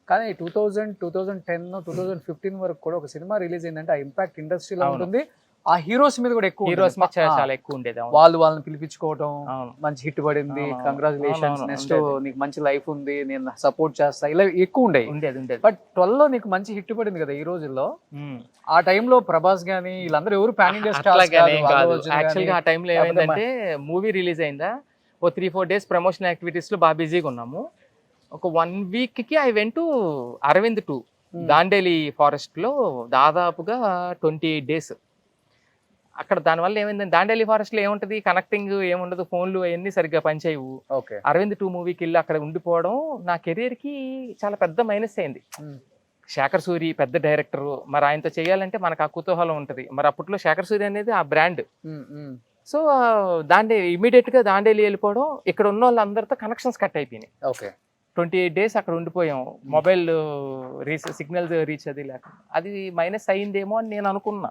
కానీ 2010 వరకు కూడా ఒక సినిమా రిలీజ్ అయిందంటే ఆ ఇంపాక్ట్ ఇండస్ట్రీలో ఉంటుంది, ఆ హీరోస్ మీద కూడా ఎక్కువ హీరోస్ ఉంటుంది. చాలా ఎక్కువ ఉండేది. అవును. వాళ్ళని పిలిపించుకోవడం, అవును. మంచి హిట్ పడింది, అవును. కంగ్రాచులేషన్స్, అవును. నెక్స్ట్ ఉండేది. నీకు మంచి లైఫ్ ఉంది, నేను సపోర్ట్ చేస్తా, ఇలా ఎక్కువ ఉండేవి. ఉండేది. బట్ 12 లో నీకు మంచి హిట్ పడింది కదా ఈ రోజుల్లో. ఆ టైంలో ప్రభాస్ గానీ వీళ్ళందరూ ఎవరు పాన్ ఇండియా స్టార్స్ అట్లాగనే కాదు. కాదు. అల్లు అర్జున్ యాక్చువల్గా ఆ గానీ, టైంలో లేకపోతే ఏమైందంటే మూవీ రిలీజ్ అయిందా, ఓ 3-4 డేస్ ప్రమోషన్ యాక్టివిటీస్ లో బాగా బిజీగా ఉన్నాము. ఒక 1 వీక్ కి I went to Aravind 2 Dandeli forest లో దాదాపుగా 28 డేస్. అక్కడ దానివల్ల ఏమైందంటే దాండేలి ఫారెస్ట్ లో ఏముంటది, కనెక్టింగ్ ఏముండదు, ఫోన్లు అవన్నీ సరిగ్గా పనిచేయవు. ఓకే. అరవింద్ 2 మూవీకి వెళ్ళి అక్కడ ఉండిపోవడం నా కెరీర్ కి చాలా పెద్ద మైనస్ అయింది. శేఖర్ సూరి పెద్ద డైరెక్టర్, మరి ఆయనతో చేయాలంటే మనకు ఆ కుతూహలం ఉంటుంది. మరి అప్పట్లో శేఖర్ సూరి అనేది ఆ బ్రాండ్. సో ఇమీడియట్ గా దాండేలి వెళ్ళిపోవడం, ఇక్కడ ఉన్న వాళ్ళందరితో కనెక్షన్స్ కట్ అయిపోయినాయి. ఓకే. 28 డేస్ అక్కడ ఉండిపోయాం. మొబైల్ సిగ్నల్స్ రీచ్ అది లేక, అది మైనస్ అయిందేమో అని నేను అనుకున్నా.